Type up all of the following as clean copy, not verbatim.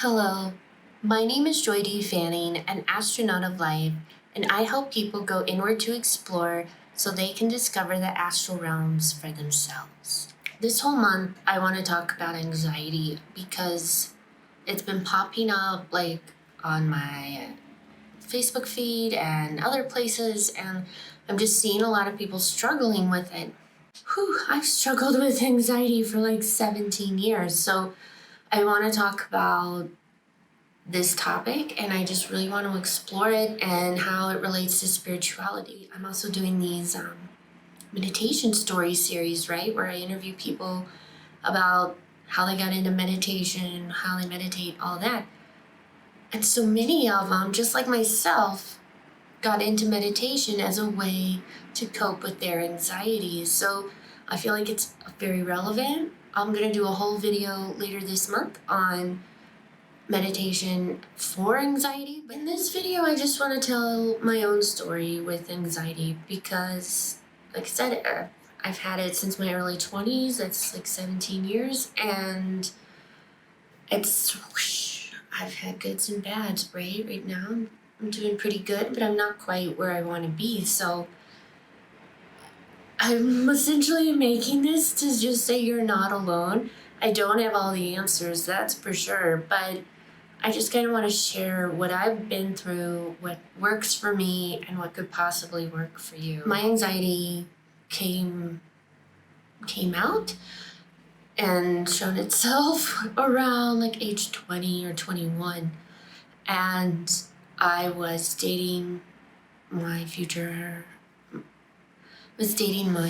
Hello, my name is Joy D. Fanning, an astronaut of life, and I help people go inward to explore so they can discover the astral realms for themselves. This whole month, I want to talk about anxiety because it's been popping up on my Facebook feed and other places, and I'm just seeing a lot of people struggling with it. I've struggled with anxiety for 17 years, so I want to talk about this topic, and I just really want to explore it and how it relates to spirituality. I'm also doing these meditation story series, right, where I interview people about how they got into meditation, how they meditate, all that. And so many of them, just like myself, got into meditation as a way to cope with their anxieties. So I feel like it's very relevant. I'm going to do a whole video later this month on meditation for anxiety. But in this video, I just want to tell my own story with anxiety because, like I said, I've had it since my early 20s. That's 17 years. And I've had goods and bads, right? Right now, I'm doing pretty good, but I'm not quite where I want to be. So I'm essentially making this to just say you're not alone. I don't have all the answers, that's for sure, but I just kind of want to share what I've been through, what works for me, and what could possibly work for you. My anxiety came out and shown itself around age 20 or 21. And I was dating my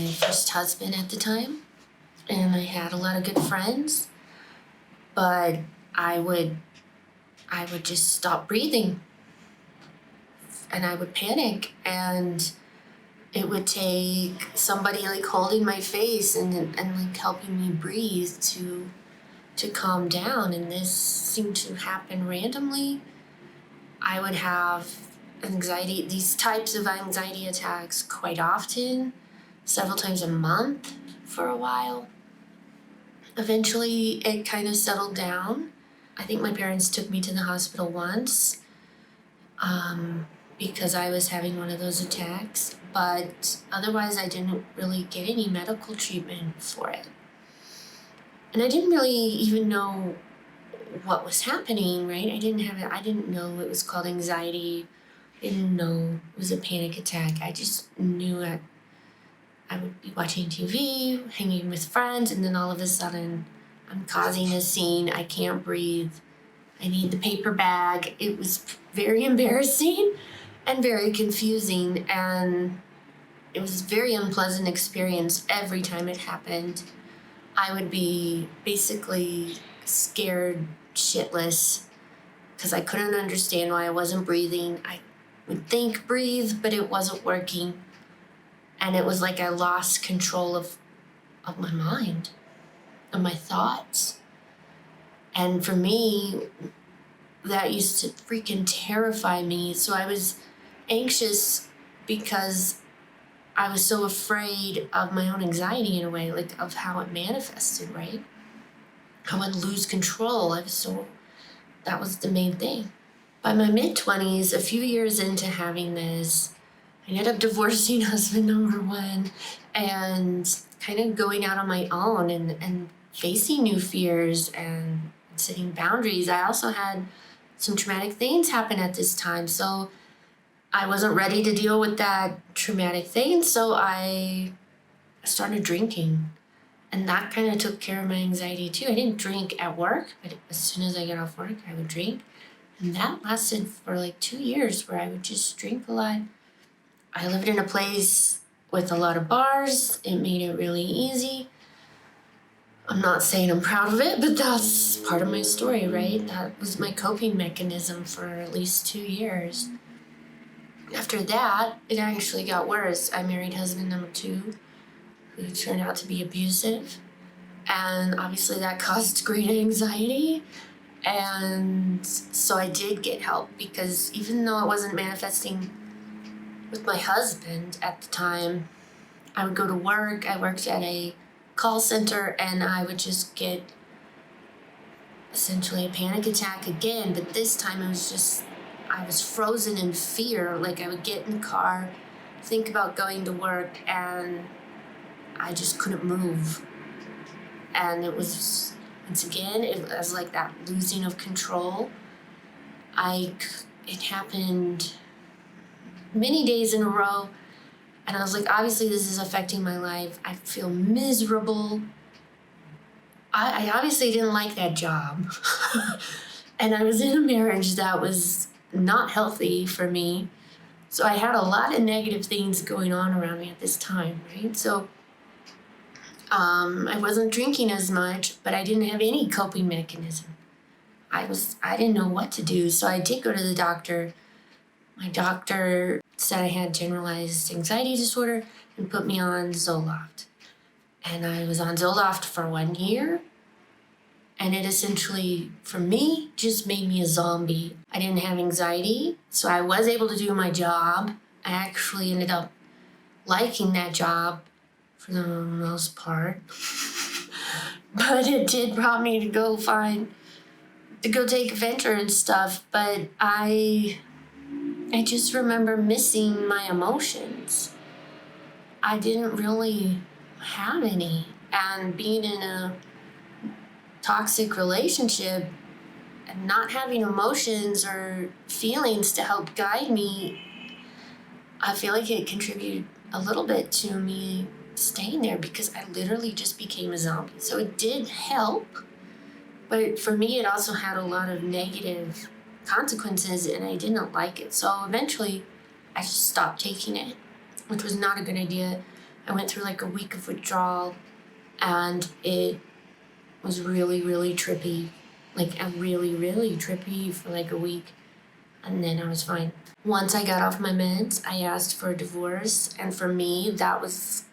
first husband at the time, and I had a lot of good friends, but I would just stop breathing and I would panic, and it would take somebody holding my face and helping me breathe to calm down. And this seemed to happen randomly. I would have these types of anxiety attacks quite often, several times a month for a while. Eventually it kind of settled down. I think my parents took me to the hospital once because I was having one of those attacks, but otherwise I didn't really get any medical treatment for it. And I didn't really even know what was happening, right? I didn't know it was called anxiety. I didn't know it was a panic attack. I just knew that I would be watching TV, hanging with friends, and then all of a sudden I'm causing a scene. I can't breathe. I need the paper bag. It was very embarrassing and very confusing, and it was a very unpleasant experience every time it happened. I would be basically scared shitless because I couldn't understand why I wasn't breathing. I would think breathe, but it wasn't working. And it was like I lost control of my mind, of my thoughts. And for me, that used to freaking terrify me. So I was anxious because I was so afraid of my own anxiety in a way, of how it manifested, right? How I'd lose control. That was the main thing. By my mid-20s, a few years into having this, I ended up divorcing husband number one and kind of going out on my own and facing new fears and setting boundaries. I also had some traumatic things happen at this time, so I wasn't ready to deal with that traumatic thing, so I started drinking. And that kind of took care of my anxiety too. I didn't drink at work, but as soon as I got off work, I would drink. And that lasted for 2 years where I would just drink a lot. I lived in a place with a lot of bars. It made it really easy. I'm not saying I'm proud of it, but that's part of my story, right? That was my coping mechanism for at least 2 years. After that, it actually got worse. I married husband number two, who turned out to be abusive. And obviously that caused great anxiety. And so I did get help because even though it wasn't manifesting with my husband at the time, I would go to work. I worked at a call center and I would just get essentially a panic attack again, but this time I was frozen in fear. Like I would get in the car, think about going to work, and I just couldn't move. And it was, once again, it was like that losing of control. It happened many days in a row, and I was like, obviously this is affecting my life. I feel miserable. I obviously didn't like that job. And I was in a marriage that was not healthy for me. So I had a lot of negative things going on around me at this time, right? So I wasn't drinking as much, but I didn't have any coping mechanism. I didn't know what to do. So I did go to the doctor. My doctor said I had generalized anxiety disorder and put me on Zoloft. And I was on Zoloft for 1 year. And it essentially, for me, just made me a zombie. I didn't have anxiety, so I was able to do my job. I actually ended up liking that job for the most part. But it did prompt me to go take a venture and stuff. But I just remember missing my emotions. I didn't really have any. And being in a toxic relationship and not having emotions or feelings to help guide me, I feel like it contributed a little bit to me staying there because I literally just became a zombie. So it did help, but for me, it also had a lot of negative consequences and I didn't like it. So eventually, I just stopped taking it, which was not a good idea. I went through like a week of withdrawal and it was really, really trippy. Like really, really trippy for like a week. And then I was fine. Once I got off my meds, I asked for a divorce. And for me, that was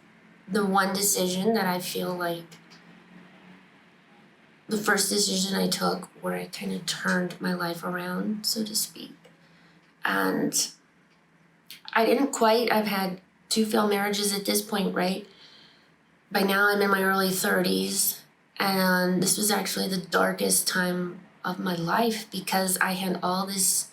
the one decision that I feel like the first decision I took where I kind of turned my life around, so to speak. And I've had 2 failed marriages at this point, right? By now I'm in my early 30s. And this was actually the darkest time of my life because I had all this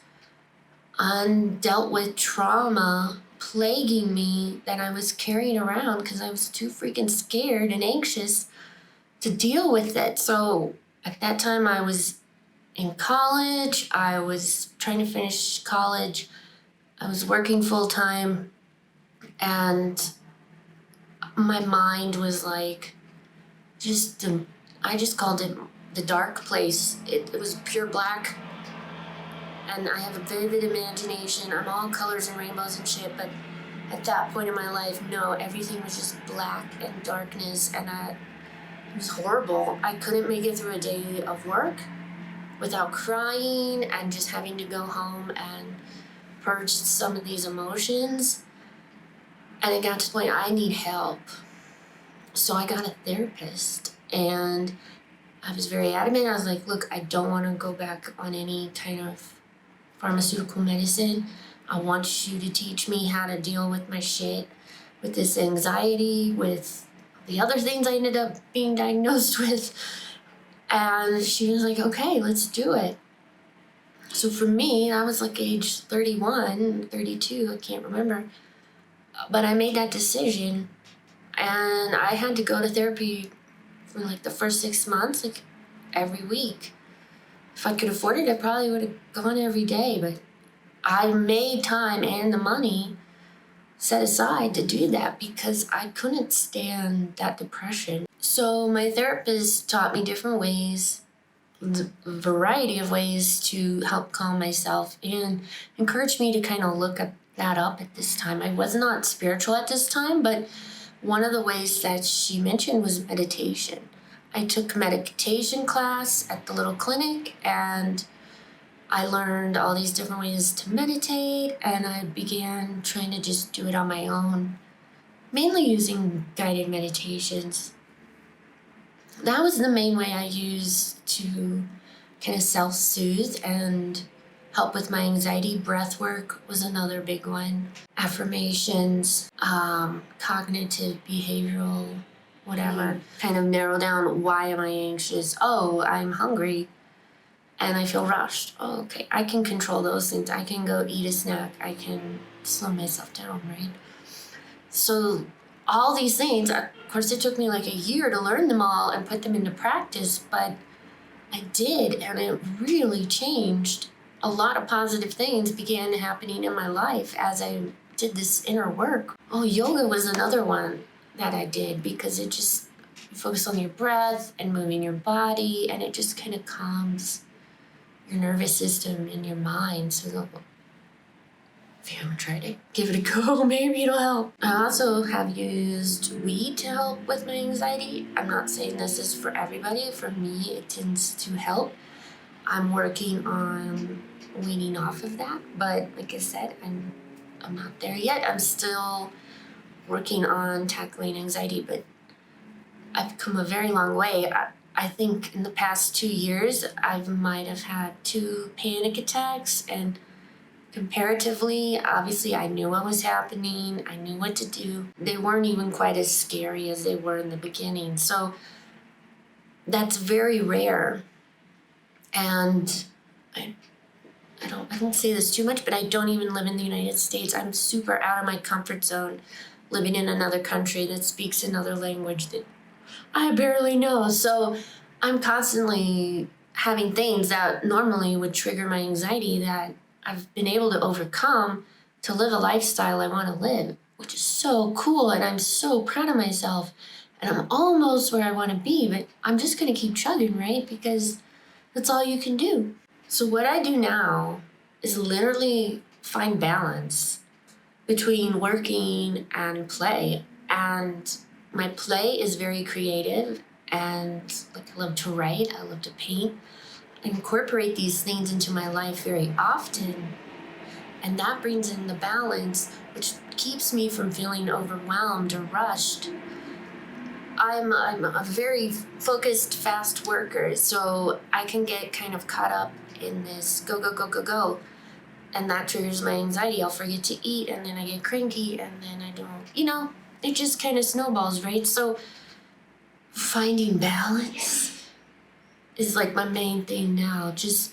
undealt with trauma plaguing me that I was carrying around because I was too freaking scared and anxious to deal with it. So at that time I was in college. I was trying to finish college. I was working full time and my mind was like I just called it the dark place. It was pure black. And I have a vivid imagination. I'm all colors and rainbows and shit. But at that point in my life, no, everything was just black and darkness. And it was horrible. I couldn't make it through a day of work without crying and just having to go home and purge some of these emotions. And it got to the point I need help. So I got a therapist. And I was very adamant. I was like, look, I don't want to go back on any kind of pharmaceutical medicine. I want you to teach me how to deal with my shit, with this anxiety, with the other things I ended up being diagnosed with. And she was like, okay, let's do it. So for me, I was like age 31, 32, I can't remember. But I made that decision and I had to go to therapy for like the first 6 months, like every week. If I could afford it, I probably would have gone every day, but I made time and the money set aside to do that because I couldn't stand that depression. So my therapist taught me different ways, a variety of ways to help calm myself and encouraged me to kind of look at that up at this time. I was not spiritual at this time, but one of the ways that she mentioned was meditation. I took a meditation class at the little clinic and I learned all these different ways to meditate and I began trying to just do it on my own, mainly using guided meditations. That was the main way I used to kind of self-soothe and help with my anxiety. Breath work was another big one. Affirmations, cognitive, behavioral, whatever. Kind of narrow down, why am I anxious? Oh, I'm hungry. and I feel rushed. Oh, okay, I can control those things. I can go eat a snack. I can slow myself down, right? So all these things, of course, it took me like a year to learn them all and put them into practice, but I did, and it really changed. A lot of positive things began happening in my life as I did this inner work. Oh, yoga was another one that I did because it just focus on your breath and moving your body, and it just kind of calms your nervous system and your mind. So if you haven't tried it, give it a go. Maybe it'll help. I also have used weed to help with my anxiety. I'm not saying this is for everybody. For me, it tends to help. I'm working on weaning off of that, but like I said, I'm not there yet. I'm still working on tackling anxiety, but I've come a very long way. I think in the past 2 years, I might have had 2 panic attacks, and comparatively, obviously, I knew what was happening. I knew what to do. They weren't even quite as scary as they were in the beginning. So that's very rare. And I don't say this too much, but I don't even live in the United States. I'm super out of my comfort zone, living in another country that speaks another language that I barely know. So I'm constantly having things that normally would trigger my anxiety that I've been able to overcome to live a lifestyle I want to live, which is so cool. And I'm so proud of myself. And I'm almost where I want to be, but I'm just going to keep chugging, right? Because that's all you can do. So what I do now is literally find balance between working and play. And my play is very creative, and like I love to write, I love to paint. I incorporate these things into my life very often, and that brings in the balance, which keeps me from feeling overwhelmed or rushed. I'm a very focused, fast worker, so I can get kind of caught up in this go, go, go, go, go. And that triggers my anxiety. I'll forget to eat, and then I get cranky, and then I don't, it just kind of snowballs, right? So finding balance is like my main thing now. Just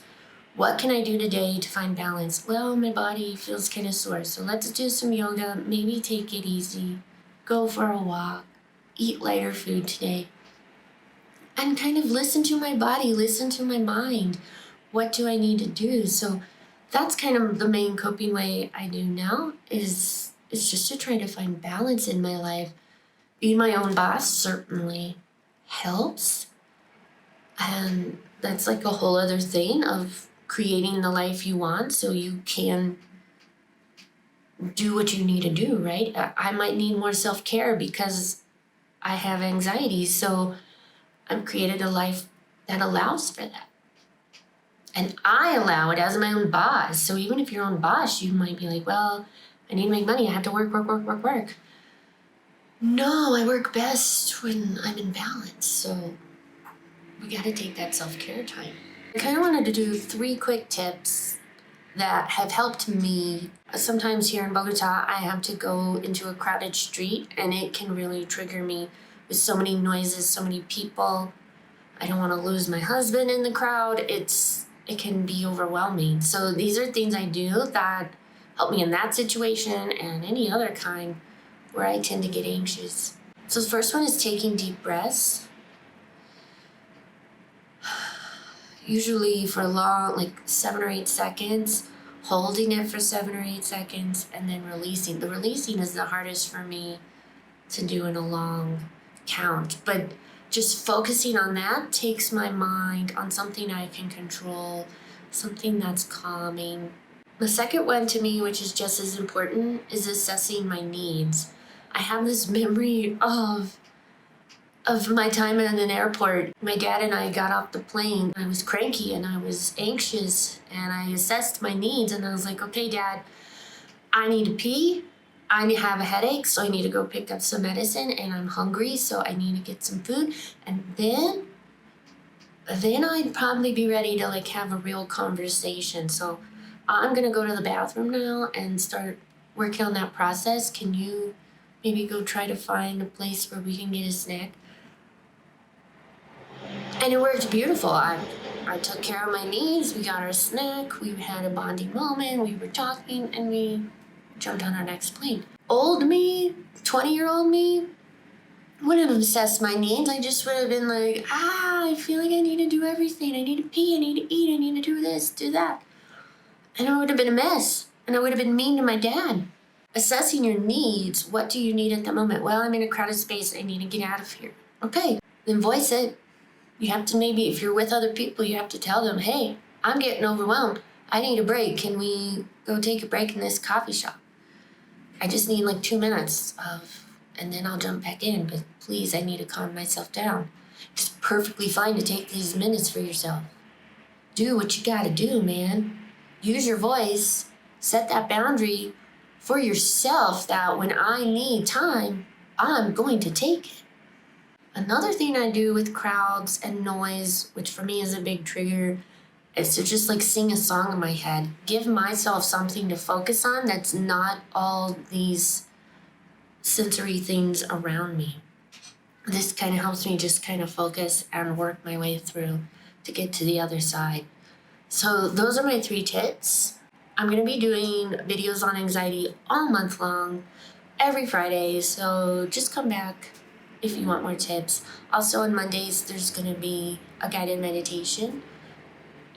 what can I do today to find balance? Well, my body feels kind of sore, so let's do some yoga, maybe take it easy, go for a walk, eat lighter food today, and kind of listen to my body, listen to my mind. What do I need to do? So that's kind of the main coping way I do now is just to try to find balance in my life. Being my own boss certainly helps. And that's like a whole other thing of creating the life you want so you can do what you need to do, right? I might need more self-care because I have anxiety. So I've created a life that allows for that. And I allow it as my own boss. So even if you're your own boss, you might be like, well, I need to make money. I have to work, work, work, work, work. No, I work best when I'm in balance. So we got to take that self-care time. I kind of wanted to do 3 quick tips that have helped me. Sometimes here in Bogota, I have to go into a crowded street, and it can really trigger me with so many noises, so many people. I don't want to lose my husband in the crowd. It can be overwhelming. So these are things I do that help me in that situation and any other kind where I tend to get anxious. So the first one is taking deep breaths. Usually for long, like 7 or 8 seconds, holding it for 7 or 8 seconds, and then releasing. The releasing is the hardest for me to do in a long count, but just focusing on that takes my mind on something I can control, something that's calming. The second one to me, which is just as important, is assessing my needs. I have this memory of my time in an airport. My dad and I got off the plane. I was cranky and I was anxious, and I assessed my needs, and I was like, okay, Dad, I need to pee. I have a headache, so I need to go pick up some medicine, and I'm hungry, so I need to get some food. And then I'd probably be ready to like have a real conversation. So I'm gonna go to the bathroom now and start working on that process. Can you maybe go try to find a place where we can get a snack? And it worked beautiful. I took care of my needs, we got our snack, we had a bonding moment, we were talking, and we jumped on our next plane. Old me, 20-year-old me, wouldn't have assessed my needs. I just would have been like, I feel like I need to do everything. I need to pee, I need to eat, I need to do this, do that. And I would have been a mess. And I would have been mean to my dad. Assessing your needs, what do you need at the moment? Well, I'm in a crowded space, I need to get out of here. Okay, then voice it. You have to maybe, if you're with other people, you have to tell them, hey, I'm getting overwhelmed. I need a break. Can we go take a break in this coffee shop? I just need like 2 minutes and then I'll jump back in. But please, I need to calm myself down. It's perfectly fine to take these minutes for yourself. Do what you gotta do, man. Use your voice. Set that boundary for yourself that when I need time, I'm going to take it. Another thing I do with crowds and noise, which for me is a big trigger, is to just like sing a song in my head. Give myself something to focus on that's not all these sensory things around me. This kind of helps me just kind of focus and work my way through to get to the other side. So those are my 3 tips. I'm going to be doing videos on anxiety all month long, every Friday, so just come back if you want more tips. Also on Mondays, there's going to be a guided meditation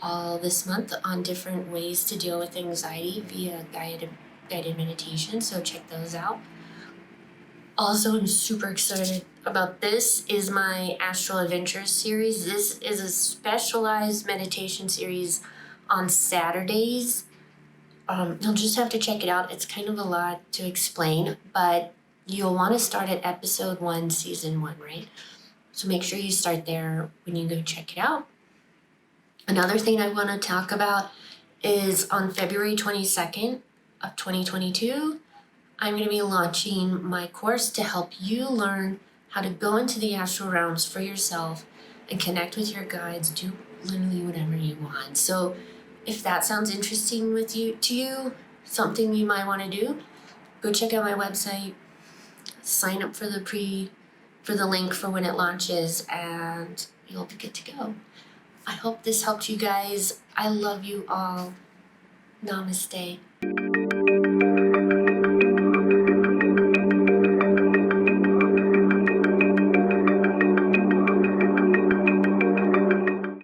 all this month on different ways to deal with anxiety via guided meditation, so check those out. Also, I'm super excited about this is my Astral Adventures series. This is a specialized meditation series on Saturdays. You'll just have to check it out. It's kind of a lot to explain, but you'll want to start at episode 1, season 1, right? So make sure you start there when you go check it out. Another thing I want to talk about is on February 22nd of 2022, I'm going to be launching my course to help you learn how to go into the astral realms for yourself and connect with your guides, do literally whatever you want. So if that sounds interesting to you, something you might want to do, go check out my website, sign up for the link for when it launches, and you'll be good to go. I hope this helped you guys. I love you all. Namaste.